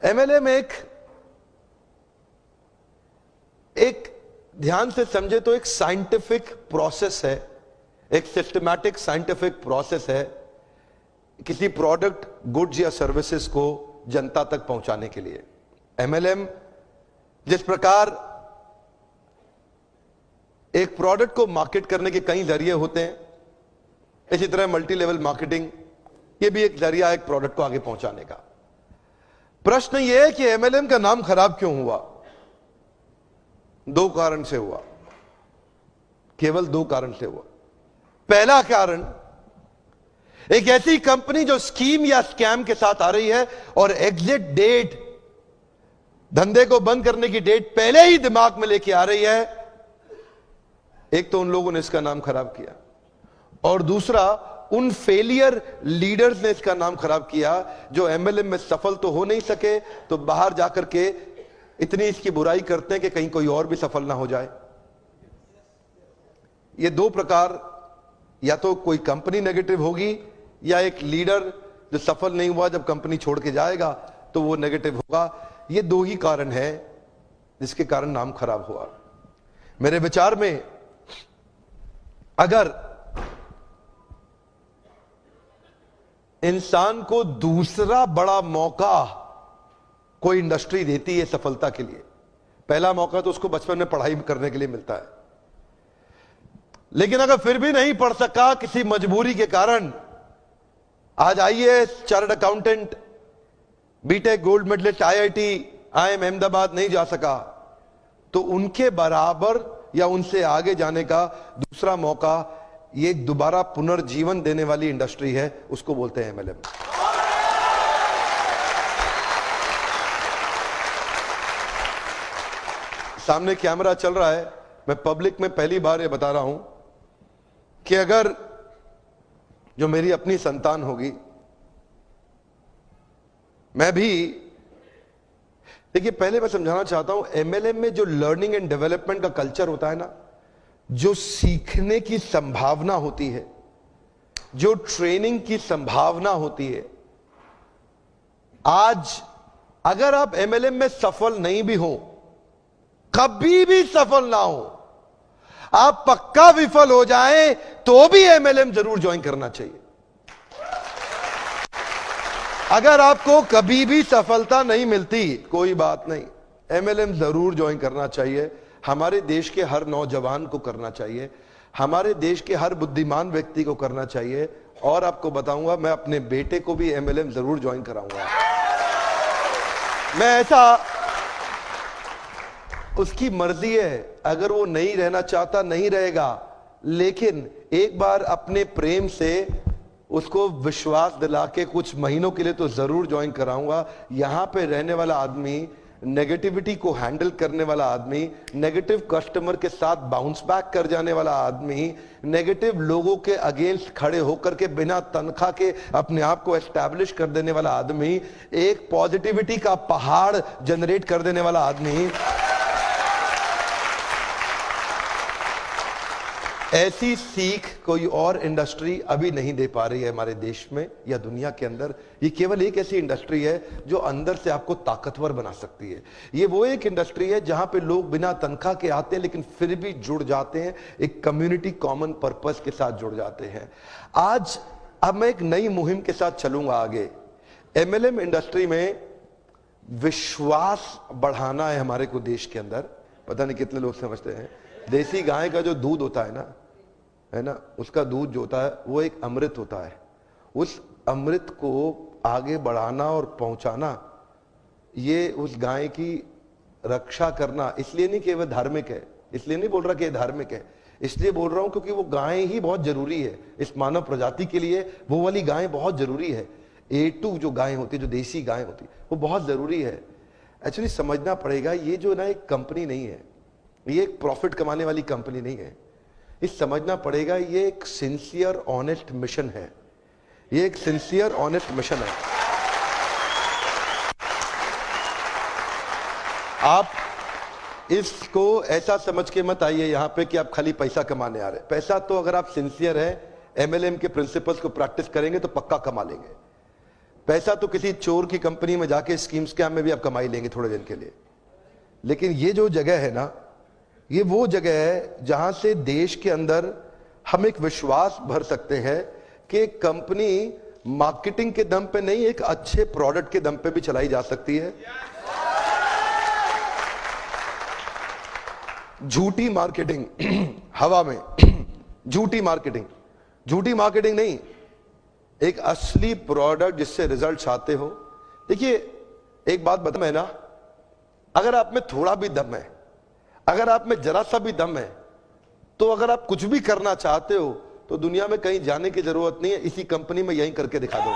MLM एक ध्यान से समझे तो एक साइंटिफिक प्रोसेस है, एक सिस्टमैटिक साइंटिफिक प्रोसेस है किसी प्रोडक्ट, गुड्स या सर्विसेज को जनता तक पहुंचाने के लिए। एमएलएम जिस प्रकार एक प्रोडक्ट को मार्केट करने के कई जरिए होते हैं, इसी तरह मल्टी लेवल मार्केटिंग ये भी एक जरिया है एक प्रोडक्ट को आगे पहुंचाने का। प्रश्न यह है कि एमएलएम का नाम खराब क्यों हुआ? दो कारण से हुआ, केवल दो कारण से हुआ। पहला कारण, एक ऐसी कंपनी जो स्कीम या स्कैम के साथ आ रही है और एग्जिट डेट, धंधे को बंद करने की डेट पहले ही दिमाग में लेके आ रही है। एक तो उन लोगों ने इसका नाम खराब किया और दूसरा उन फेलियर लीडर्स ने इसका नाम खराब किया जो एमएलएम में सफल तो हो नहीं सके तो बाहर जाकर के इतनी इसकी बुराई करते हैं कि कहीं कोई और भी सफल ना हो जाए। ये दो प्रकार, या तो कोई कंपनी नेगेटिव होगी या एक लीडर जो सफल नहीं हुआ जब कंपनी छोड़ के जाएगा तो वो नेगेटिव होगा। ये दो ही कारण है जिसके कारण नाम खराब हुआ। मेरे विचार में अगर इंसान को दूसरा बड़ा मौका कोई इंडस्ट्री देती है सफलता के लिए, पहला मौका तो उसको बचपन में पढ़ाई करने के लिए मिलता है, लेकिन अगर फिर भी नहीं पढ़ सका किसी मजबूरी के कारण, आज IAS, chartered accountant, BTech gold medalist, IIT, IIM Ahmedabad नहीं जा सका, तो उनके बराबर या उनसे आगे जाने का दूसरा मौका ये दोबारा पुनर्जीवन देने वाली इंडस्ट्री है, उसको बोलते हैं एमएलएम। सामने कैमरा चल रहा है, मैं पब्लिक में पहली बार ये बता रहा हूं कि अगर जो मेरी अपनी संतान होगी, मैं भी, देखिए पहले मैं समझाना चाहता हूं, एमएलएम में जो लर्निंग एंड डेवलपमेंट का कल्चर होता है ना, जो सीखने की संभावना होती है, जो ट्रेनिंग की संभावना होती है, आज अगर आप एमएलएम में सफल नहीं भी हो, कभी भी सफल ना हो, आप पक्का विफल हो जाएं तो भी एमएलएम जरूर ज्वाइन करना चाहिए। अगर आपको कभी भी सफलता नहीं मिलती, कोई बात नहीं, एमएलएम जरूर ज्वाइन करना चाहिए। हमारे देश के हर नौजवान को करना चाहिए, हमारे देश के हर बुद्धिमान व्यक्ति को करना चाहिए। और आपको बताऊंगा, मैं अपने बेटे को भी एमएलएम जरूर ज्वाइन कराऊंगा। मैं ऐसा, उसकी मर्जी है, अगर वो नहीं रहना चाहता नहीं रहेगा, लेकिन एक बार अपने प्रेम से उसको विश्वास दिला के कुछ महीनों के लिए तो जरूर ज्वाइन कराऊंगा। यहां पे रहने वाला आदमी, नेगेटिविटी को हैंडल करने वाला आदमी, नेगेटिव कस्टमर के साथ बाउंस बैक कर जाने वाला आदमी, नेगेटिव लोगों के अगेंस्ट खड़े होकर के बिना तनख्वाह के अपने आप को एस्टैब्लिश कर देने वाला आदमी, एक पॉजिटिविटी का पहाड़ जनरेट कर देने वाला आदमी, ऐसी सीख कोई और इंडस्ट्री अभी नहीं दे पा रही है हमारे देश में या दुनिया के अंदर। ये केवल एक ऐसी इंडस्ट्री है जो अंदर से आपको ताकतवर बना सकती है। ये वो एक इंडस्ट्री है जहां पे लोग बिना तनख्वाह के आते हैं लेकिन फिर भी जुड़ जाते हैं, एक कम्युनिटी कॉमन पर्पस के साथ जुड़ जाते हैं। आज अब मैं एक नई मुहिम के साथ चलूंगा आगे। एमएलएम इंडस्ट्री में विश्वास बढ़ाना है हमारे को देश के अंदर। पता नहीं कितने लोग समझते हैं, देसी गाय का जो दूध होता है ना, उसका दूध जो होता है वो एक अमृत होता है। उस अमृत को आगे बढ़ाना और पहुंचाना, ये उस गाय की रक्षा करना, इसलिए नहीं कि वह धार्मिक है, इसलिए नहीं बोल रहा कि धार्मिक है, इसलिए बोल रहा हूं क्योंकि वो गाय ही बहुत जरूरी है इस मानव प्रजाति के लिए। वो वाली गाय बहुत जरूरी है। A2 जो गाय होती है, जो देसी गाय होती है, वो बहुत जरूरी है। एक्चुअली समझना पड़ेगा, ये जो ना एक कंपनी नहीं है, ये एक प्रॉफिट कमाने वाली कंपनी नहीं है। इस समझना पड़ेगा, ये एक सिंसियर ऑनेस्ट मिशन है। ये एक सिंसियर ऑनेस्ट मिशन है। आप इसको ऐसा समझ के मत आइए यहां पे कि आप खाली पैसा कमाने आ रहे। पैसा तो अगर आप सिंसियर है, एमएलएम के प्रिंसिपल्स को प्रैक्टिस करेंगे तो पक्का कमा लेंगे। पैसा तो किसी चोर की कंपनी में जाके स्कीम स्कैम में भी आप कमाई लेंगे थोड़े दिन के लिए, लेकिन ये जो जगह है ना, ये वो जगह है जहां से देश के अंदर हम एक विश्वास भर सकते हैं कि कंपनी मार्केटिंग के दम पे नहीं, एक अच्छे प्रोडक्ट के दम पे भी चलाई जा सकती है। झूठी मार्केटिंग हवा में, झूठी मार्केटिंग नहीं, एक असली प्रोडक्ट जिससे रिजल्ट आते हो। देखिए एक बात बता मैं ना, अगर आप में थोड़ा भी दम है, अगर आप में जरा सा भी दम है, तो अगर आप कुछ भी करना चाहते हो तो दुनिया में कहीं जाने की जरूरत नहीं है, इसी कंपनी में यहीं करके दिखा दो।